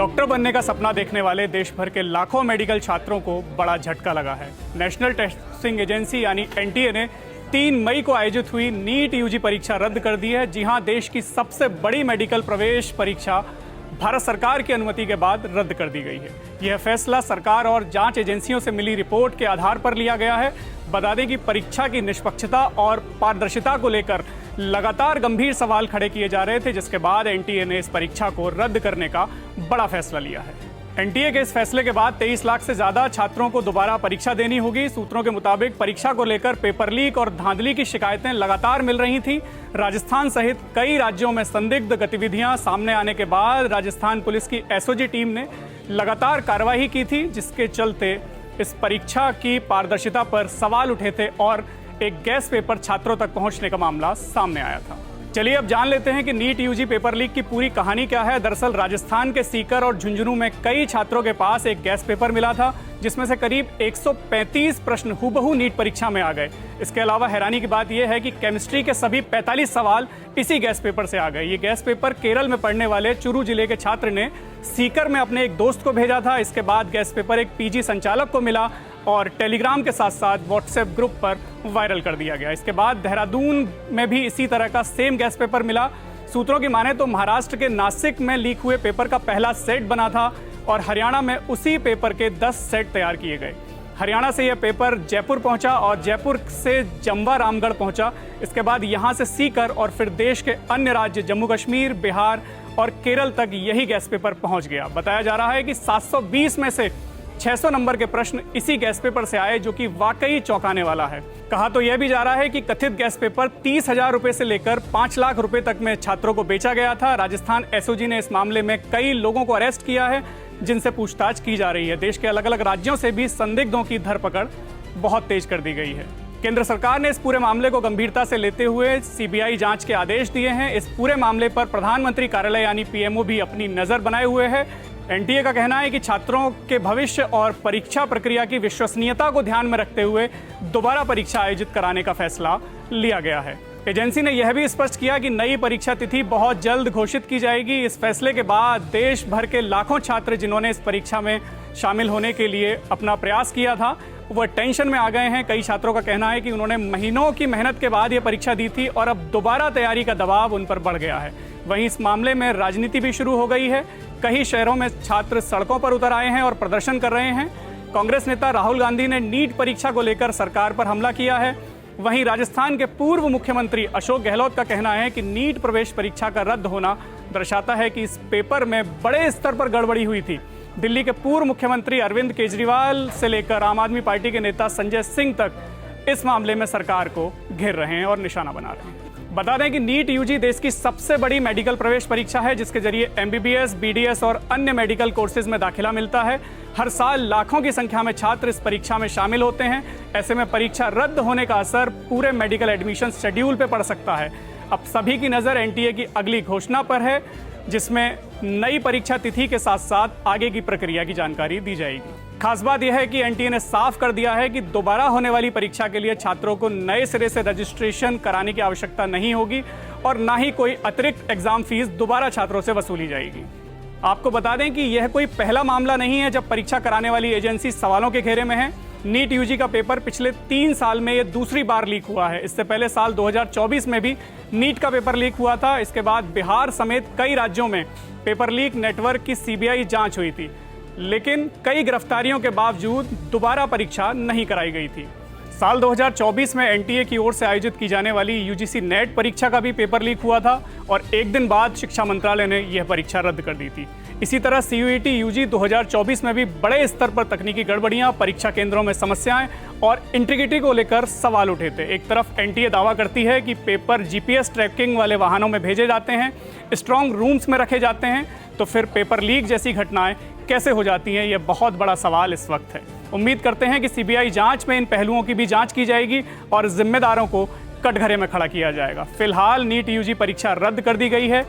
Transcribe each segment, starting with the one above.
Doctor बनने का सपना देखने वाले देश भर के लाखों मेडिकल छात्रों को बड़ा झटका लगा है। नेशनल टेस्टिंग एजेंसी यानी एनटीए ने 3 मई को आयोजित हुई नीट यूजी परीक्षा रद्द कर दी है। जी हां, देश की सबसे बड़ी मेडिकल प्रवेश परीक्षा भारत सरकार की अनुमति के बाद रद्द कर दी गई है। यह फैसला सरकार और जांच एजेंसियों से मिली रिपोर्ट के आधार पर लिया गया है। बता दें कि परीक्षा की निष्पक्षता और पारदर्शिता को लेकर लगातार गंभीर सवाल खड़े किए जा रहे थे, जिसके बाद एनटीए ने इस परीक्षा को रद्द करने का बड़ा फैसला लिया है। एनटीए के इस फैसले के बाद 23 लाख से ज्यादा छात्रों को दोबारा परीक्षा देनी होगी। सूत्रों के मुताबिक परीक्षा को लेकर पेपर लीक और धांधली की शिकायतें लगातार मिल रही थी। राजस्थान सहित कई राज्यों में संदिग्ध गतिविधियां सामने आने के बाद राजस्थान पुलिस की एसओजी टीम ने लगातार कार्रवाई की थी, जिसके चलते इस परीक्षा की पारदर्शिता पर सवाल उठे थे और एक गैस पेपर छात्रों तक पहुंचने का मामला सामने आया था। चलिए अब जान लेते हैं कि नीट यूजी पेपर लीक की पूरी कहानी क्या है। दरअसल राजस्थान के सीकर और झुंझुनू में कई छात्रों के पास एक गैस पेपर मिला था, जिसमें से करीब 135 प्रश्न हूबहू नीट परीक्षा में आ गए। इसके अलावा हैरानी की बात यह है कि केमिस्ट्री के सभी 45 सवाल इसी गैस पेपर से आ गए। ये गैस पेपर केरल में पढ़ने वाले चुरू जिले के छात्र ने सीकर में अपने एक दोस्त को भेजा था। इसके बाद गैस पेपर एक पीजी संचालक को मिला और टेलीग्राम के साथ साथ व्हाट्सएप ग्रुप पर वायरल कर दिया गया। इसके बाद देहरादून में भी इसी तरह का सेम गैस पेपर मिला। सूत्रों की माने तो महाराष्ट्र के नासिक में लीक हुए पेपर का पहला सेट बना था और हरियाणा में उसी पेपर के 10 सेट तैयार किए गए। हरियाणा से यह पेपर जयपुर पहुंचा और जयपुर से जम्वा रामगढ़ पहुंचा। इसके बाद यहां से सीकर और फिर देश के अन्य राज्य जम्मू कश्मीर, बिहार और केरल तक यही गैस पेपर पहुंच गया। बताया जा रहा है कि 720 में से 600 नंबर के प्रश्न इसी गैस पेपर से आए, जो कि वाकई चौंकाने वाला है। कहा तो यह भी जा रहा है कि कथित गैस पेपर 30,000 रुपए से लेकर 5 लाख रुपए तक में छात्रों को बेचा गया था। राजस्थान एसओजी ने इस मामले में कई लोगों को अरेस्ट किया है, जिनसे पूछताछ की जा रही है। देश के अलग अलग राज्यों से भी संदिग्धों की धरपकड़ बहुत तेज कर दी गई है। केंद्र सरकार ने इस पूरे मामले को गंभीरता से लेते हुए सीबीआई जांच के आदेश दिए हैं। इस पूरे मामले पर प्रधानमंत्री कार्यालय यानी पीएमओ भी अपनी नजर बनाए हुए है। एनटीए का कहना है कि छात्रों के भविष्य और परीक्षा प्रक्रिया की विश्वसनीयता को ध्यान में रखते हुए दोबारा परीक्षा आयोजित कराने का फैसला लिया गया है। एजेंसी ने यह भी स्पष्ट किया कि नई परीक्षा तिथि बहुत जल्द घोषित की जाएगी। इस फैसले के बाद देश भर के लाखों छात्र जिन्होंने इस परीक्षा में शामिल होने के लिए अपना प्रयास किया था, वह टेंशन में आ गए हैं। कई छात्रों का कहना है कि उन्होंने महीनों की मेहनत के बाद यह परीक्षा दी थी और अब दोबारा तैयारी का दबाव उन पर बढ़ गया है। वहीं इस मामले में राजनीति भी शुरू हो गई है। कई शहरों में छात्र सड़कों पर उतर आए हैं और प्रदर्शन कर रहे हैं। कांग्रेस नेता राहुल गांधी ने नीट परीक्षा को लेकर सरकार पर हमला किया है। वहीं राजस्थान के पूर्व मुख्यमंत्री अशोक गहलोत का कहना है कि नीट प्रवेश परीक्षा का रद्द होना दर्शाता है कि इस पेपर में बड़े स्तर पर गड़बड़ी हुई थी। दिल्ली के पूर्व मुख्यमंत्री अरविंद केजरीवाल से लेकर आम आदमी पार्टी के नेता संजय सिंह तक इस मामले में सरकार को घेर रहे हैं और निशाना बना रहे हैं। बता दें कि नीट यूजी देश की सबसे बड़ी मेडिकल प्रवेश परीक्षा है, जिसके जरिए एमबीबीएस, बीडीएस और अन्य मेडिकल कोर्सेज में दाखिला मिलता है। हर साल लाखों की संख्या में छात्र इस परीक्षा में शामिल होते हैं। ऐसे में परीक्षा रद्द होने का असर पूरे मेडिकल एडमिशन शेड्यूल पर पड़ सकता है। अब सभी की नज़र एनटीए की अगली घोषणा पर है, जिसमें नई परीक्षा तिथि के साथ साथ आगे की प्रक्रिया की जानकारी दी जाएगी। खास बात यह है कि एनटीए ने साफ कर दिया है कि दोबारा होने वाली परीक्षा के लिए छात्रों को नए सिरे से रजिस्ट्रेशन कराने की आवश्यकता नहीं होगी और ना ही कोई अतिरिक्त एग्जाम फीस दोबारा छात्रों से वसूली जाएगी। आपको बता दें कि यह कोई पहला मामला नहीं है जब परीक्षा कराने वाली एजेंसी सवालों के घेरे में है। नीट यूजी का पेपर पिछले 3 साल में यह दूसरी बार लीक हुआ है। इससे पहले साल 2024 में भी नीट का पेपर लीक हुआ था। इसके बाद बिहार समेत कई राज्यों में पेपर लीक नेटवर्क की सीबीआई जांच हुई थी, लेकिन कई गिरफ्तारियों के बावजूद दोबारा परीक्षा नहीं कराई गई थी। साल 2024 में एनटीए की ओर से आयोजित की जाने वाली यूजीसी नेट परीक्षा का भी पेपर लीक हुआ था और एक दिन बाद शिक्षा मंत्रालय ने यह परीक्षा रद्द कर दी थी। इसी तरह सीयूईटी यूजी 2024 में भी बड़े स्तर पर तकनीकी गड़बड़ियां, परीक्षा केंद्रों में समस्याएं और इंटीग्रिटी को लेकर सवाल उठे थे। एक तरफ एनटीए दावा करती है कि पेपर जीपीएस ट्रैकिंग वाले वाहनों में भेजे जाते हैं, स्ट्रॉन्ग रूम्स में रखे जाते हैं, तो फिर पेपर लीक जैसी घटनाएं कैसे हो जाती हैं, यह बहुत बड़ा सवाल इस वक्त है। उम्मीद करते हैं कि सीबीआई जांच में इन पहलुओं की भी जांच की जाएगी और जिम्मेदारों को कटघरे में खड़ा किया जाएगा। फिलहाल नीट यूजी परीक्षा रद्द कर दी गई है।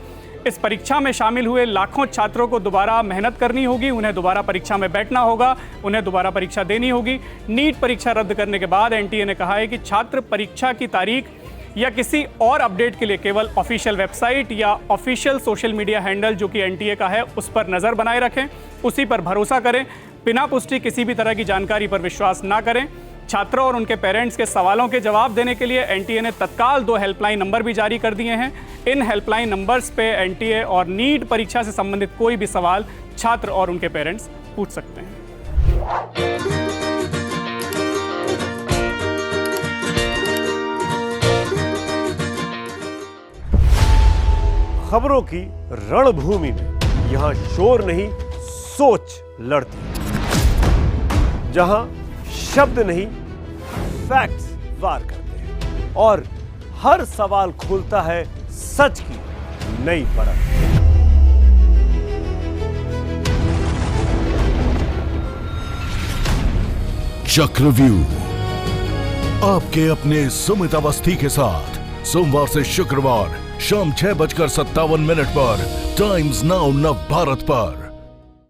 इस परीक्षा में शामिल हुए लाखों छात्रों को दोबारा मेहनत करनी होगी, उन्हें दोबारा परीक्षा में बैठना होगा, उन्हें दोबारा परीक्षा देनी होगी। नीट परीक्षा रद्द करने के बाद एनटीए ने कहा है कि छात्र परीक्षा की तारीख या किसी और अपडेट के लिए केवल ऑफिशियल वेबसाइट या ऑफिशियल सोशल मीडिया हैंडल जो कि एनटीए का है उस पर नज़र बनाए रखें, उसी पर भरोसा करें। बिना पुष्टि किसी भी तरह की जानकारी पर विश्वास ना करें। छात्रों और उनके पेरेंट्स के सवालों के जवाब देने के लिए एनटीए ने तत्काल 2 हेल्पलाइन नंबर भी जारी कर दिए हैं। इन हेल्पलाइन नंबर्स पे एनटीए और नीट परीक्षा से संबंधित कोई भी सवाल छात्र और उनके पेरेंट्स पूछ सकते हैं। खबरों की रणभूमि में यहां शोर नहीं, सोच लड़ती है। जहां शब्द नहीं, फैक्ट्स वार करते हैं और हर सवाल खोलता है सच की नई परत। चक्रव्यूह आपके अपने सुमित अवस्थी के साथ सोमवार से शुक्रवार शाम 6:57 पर टाइम्स नाउ नव भारत पर।